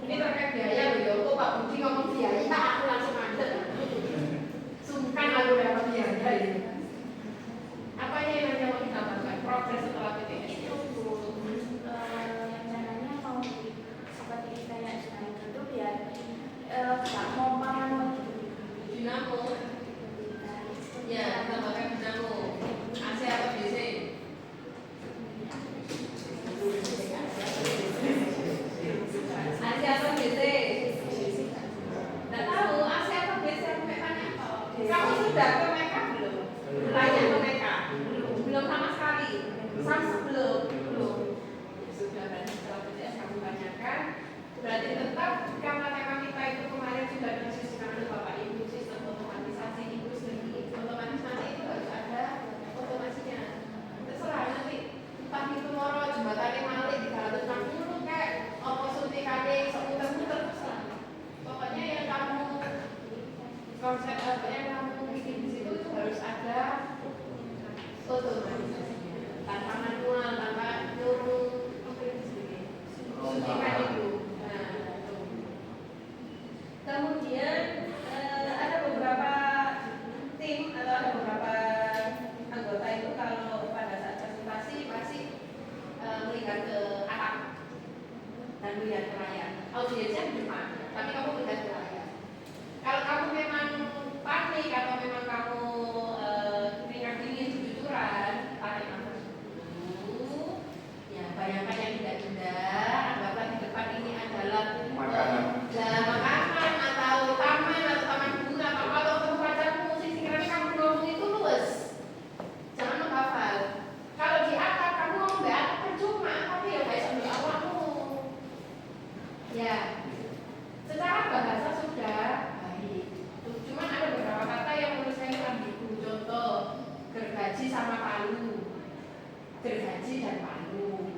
Ini terkait biaya loh ya. Kok Pak Budi ngomong biaya, aku langsung ada. Sungkan aku dapat biaya ini. Apanya yang nanti mau ditambahkan? Progres setelah PTS. Yang caranya mau seperti kayak itu biar nggak mau manual gitu. Dinamo. Ya, tambahkan dinamo. AC atau DC? AC atau DC? Nggak tahu AC atau DC, aku tanya. Kamu sudah ke Meka belum? Tanya ke Meka? Belum sama sekali. Belum. Sudah, berarti setelah PTS kamu tanyakan. Berarti tetap tema kita itu kemarin sudah didiskusikan oleh Bapak Ibu, sistem otomatisasi industri. Otomatisasi itu harus ada otomasinya. Terserah nanti entah itu moro jembatannya malik 360 kayak apa suntikannya seputar-putar terserah. Pokoknya yang kamu konsep apa yang kamu bikin di situ itu harus ada suntikan itu. Nah, itu. Kemudian ada beberapa tim atau ada beberapa anggota itu kalau pada saat presentasi pasti melihat ke atap dan melihat ke layar. Audiensnya di depan, tapi kamu melihat ke layar. Kalau kamu memang panik atau memang kamu keringat dingin kejujuran, tarik nafas dulu. Ya, bayangkan yang tidak-tidak, anggaplah di depan ini adalah makanan atau taman bunga atau kalau ketemu pacarmu, sekiranya kamu ngomong itu luwes. Jangan menghafal. Kalau di atap kamu ngomong di atap percuma, tapi ya guys ambil awakmu. Ya, secara bahasa sudah baik. Cuman ada beberapa kata yang menurut saya ambigu. Contoh, gergaji sama palu, gergaji dan palu.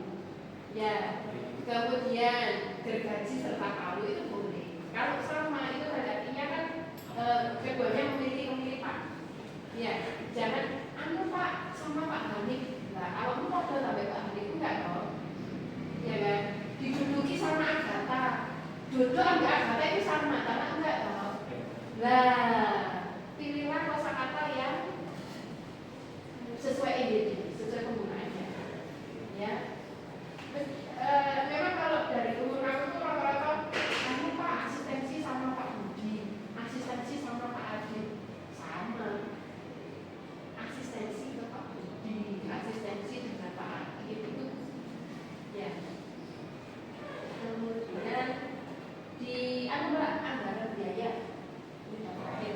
Ya, kemudian gergaji serta palu itu boleh. Kalau sama itu artinya kan keduanya memiliki kemiripan. Ya, jangan anu Pak sama Pak Hanif. Nah, kalau enggak ada sampai Pak Hanif enggak dong. Ya kan? Diduduki sama Agatha. Duduk ambil Agatha itu sama, karena enggak dong. Nah, pilihlah kosakata yang sesuai ide, sesuai penggunaannya. Ya. Memang kalau dari umur kamu itu rata-rata kamu Pak asistensi sama Pak Budi, asistensi sama Pak Adit, sama. Asistensi ke Pak Budi, asistensi dengan Pak Adit itu, ya. Kemudian di anggaran biaya ini terakhir.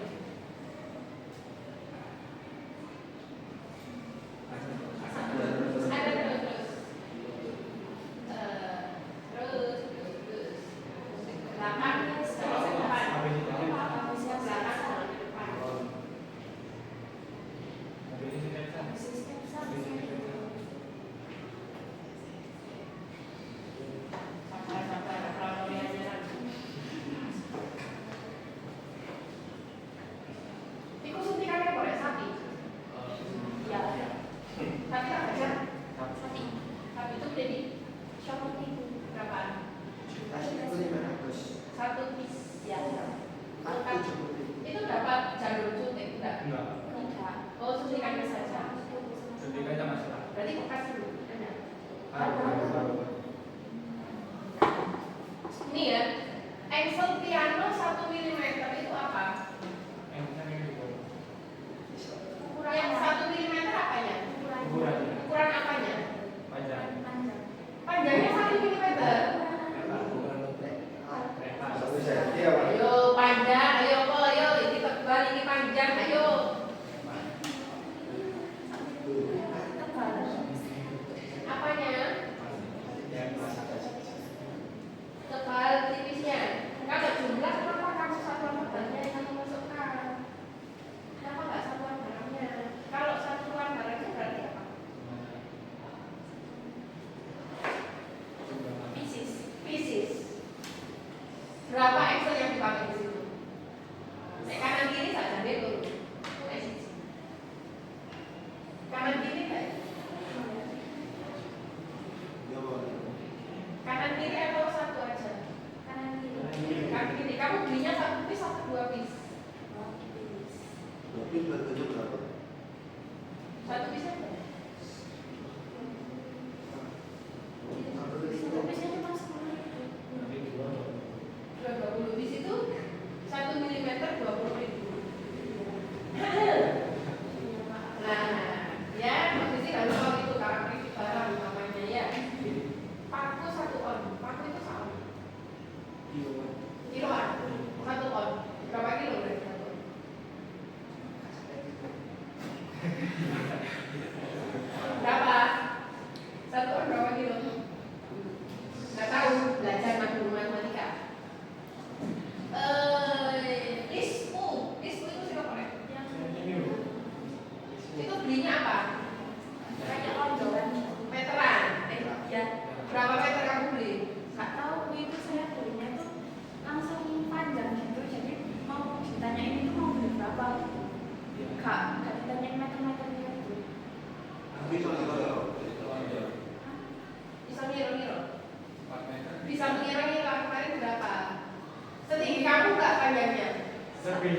2 meter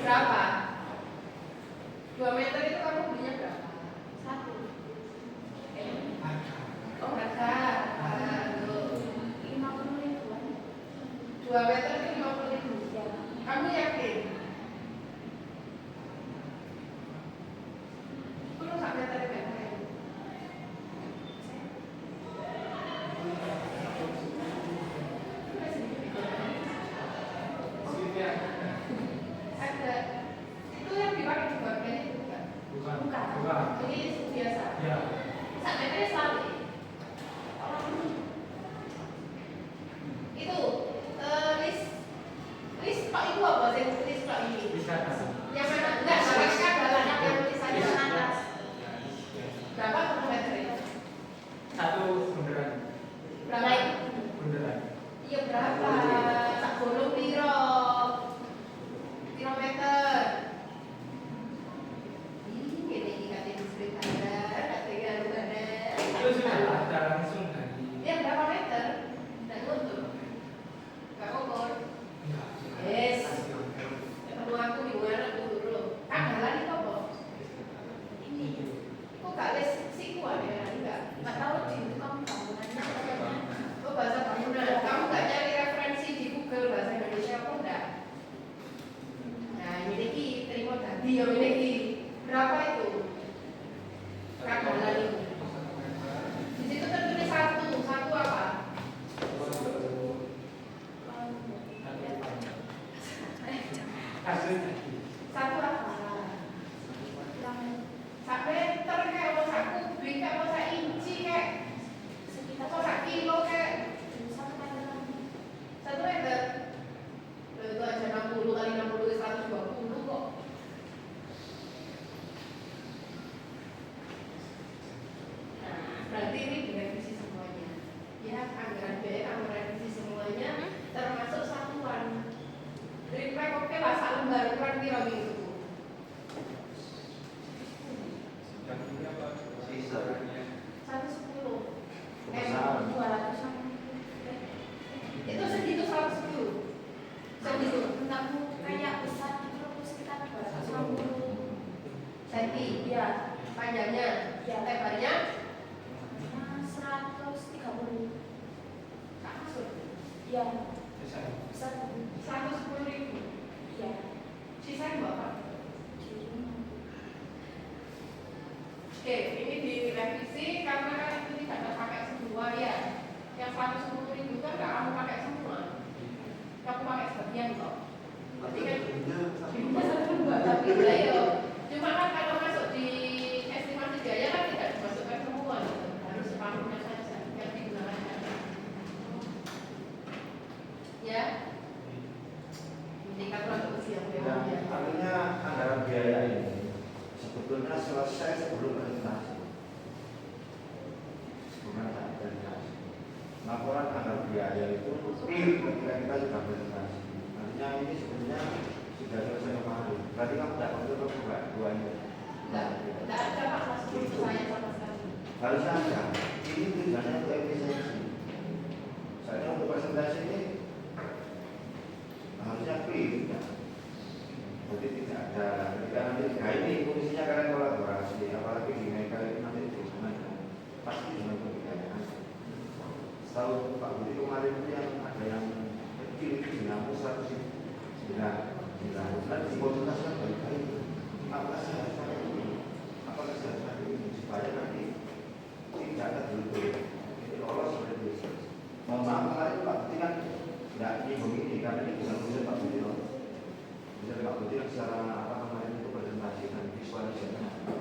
berapa? 2 meter itu kamu belinya berapa? 1. Oh harga. 2 meter itu 50.000. Kamu yakin? Perlu sampai meter berapa? Ada. Itu yang dipakai di bagian itu bukan? Bukan. Ini biasa. Ya. Sampai meter selalu. Itu list pak itu apa sih list pak ini? Yang mana? Enggak, mereka adalah yang tulisannya atas. Berapa kilometer itu? 1 bundaran. Berapa itu? Bundaran. Iya berapa? Tak bolong piro? Kilometer. Ini katanya disebut katanya ada. Itu sudah ada langsung dari. Ya berapa meter? Dan untuk Kak Kokor. Yes. Ketemu aku di mana dulu. Anggaran itu apa? Ini. Kok gak les siku ada enggak? Enggak tahu di itu kamu bangunannya apa? Oh bahasa bangunan. Kamu gak nyari referensi di Google bahasa Indonesia apa enggak? Nah ini lagi terima tadi yang ini lagi. Berapa itu? Anggaran itu. Di situ tertulis 1. 1 apa? Satu apa? Sak meter kayak apa sak kubik kayak apa sak inci kayak apa sak kilo kayak 1 meter. Itu aja 60 kali 60 120 kok. Nah, berarti ini direvisi semuanya. Ya, anggaran biaya kamu revisi semuanya termasuk satuan. Triplek oke lah, sak lembar ukuran piro minggu? Sisa. 110. 200 Itu segitu 110. Segitu. kamu kayak besar gitu loh, sekitar 260 Senti. ya, Panjangnya, Ya. lebarnya 130 tak masuk. ya, besar 110.000. ya. Sisa berapa? Oke, ini direvisi karena kan itu tidak terpakai semua ya. Yang 110.000 kan nggak kamu pakai semua. Kamu pakai sebagian kok. Berarti kan jumlah 1 tapi ya. Cuma kan kalau masuk di estimasi biaya kan tidak dimasukkan semua gitu. Harus separuhnya saja yang digunakan. Ya. Indikator untuk usia Dan artinya anggaran biaya ini sebetulnya selesai sebelum presentasi. Sebelum presentasi. Laporan anggaran biaya itu clear ketika kita sudah presentasi. Artinya ini sebetulnya sudah selesai kemarin. Berarti kamu tidak perlu membuat dua ini. Tidak ada Pak masuk untuk saya sama sekali. Harusnya ada. Ini tujuannya untuk efisiensi. Soalnya untuk presentasi ini harusnya clear. Ya. Jadi tidak ada. Ketika nanti ini fungsinya kalian kolaborasi, apalagi di mereka ini nanti hubungan pasti dengan pembicaraan. Setahu Pak Budi kemarin itu yang ada yang kecil itu dinamuk 109. Nanti dikonsultasikan baik-baik. Apakah saya harus pakai ini? Apakah saya harus pakai ini? Supaya nanti tidak ada dulu. Ini lolos seperti itu. Mohon maaf kemarin Pak Budi kan tidak nyinggung ini karena ini bukan urusan Pak Budi. Bisa Pak Budi yang secara apa namanya itu presentasi dan visualisasinya.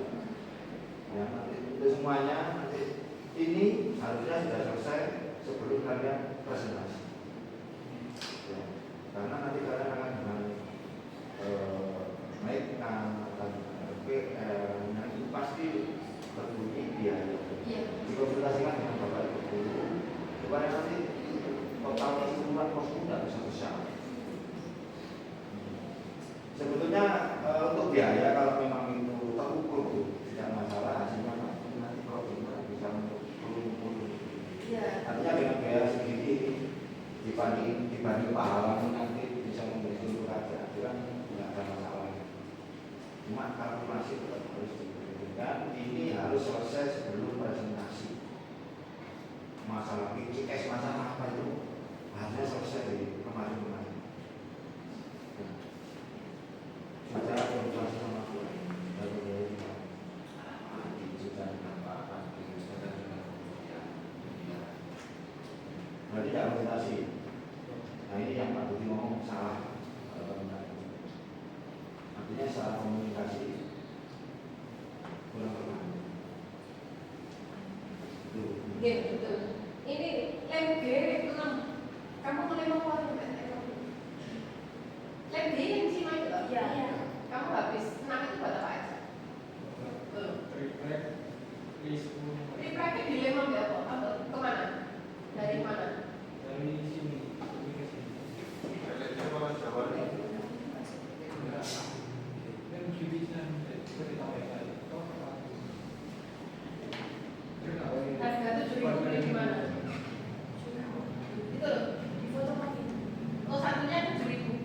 Ya, nanti itu semuanya nanti ini harusnya sudah selesai sebelum kalian presentasi. Ya, karena nanti kalian akan dengan naik dan PR itu pasti berbunyi biaya. Dikonsultasikan dengan Bapak Ibu Guru supaya nanti total keseluruhan kos tidak bisa besar. Sebetulnya untuk biaya kalau memang itu terukur tidak masalah, hasilnya nanti problemnya bisa menurun. Artinya dengan biaya segini dibanding dibanding pahlawan nanti bisa memberi tunjuk aja, itu kan nggak ada masalah. Cuma kalkulasi tetap harus diberikan. Ini harus selesai sebelum presentasi. Masalah PCS masalah apa itu harusnya selesai dari kemarin-kemarin. Sudah konsultasi sama gue, baru dari sudah apa berarti tidak konsultasi. Nah ini yang Pak Budi ngomong salah. Artinya secara komunikasi kurang pernah. Oke, betul. Ini lem G 6. Kamu mulai membuat lem G yang Cina itu loh. Iya. Kamu habis 6 itu buat apa aja? Reflect dilema berapa? Apa kemana? Dari mana? Dari sini ke sini. Relatif orang Jawa nih. Dan judisnya seperti tahu ya tadi. Harga 7.000 beli di mana? Itu loh, di foto lagi. Oh, satunya 7.000.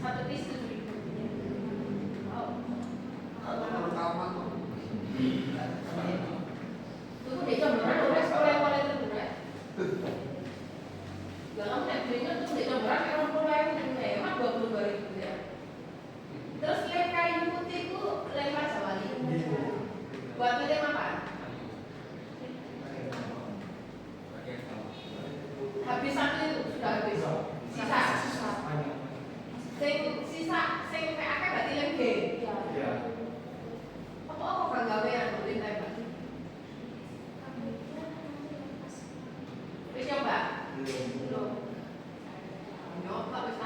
Satu piece 7.000. Wow. Kalau pertama tuh Tunggu deh, coba orang boleh itu ya. Dalam belinya tuh deh coba orang boleh itu ya. Emang 22.000 ya. Terus lem kayu putih itu lem Raja Wali. Buat lem apa? Habis satu itu sudah habis. Sisa. Sing PAK berarti lem G. Iya. Apa kan gawe yang boleh tembak? Wis coba? Belum. Nyoba wis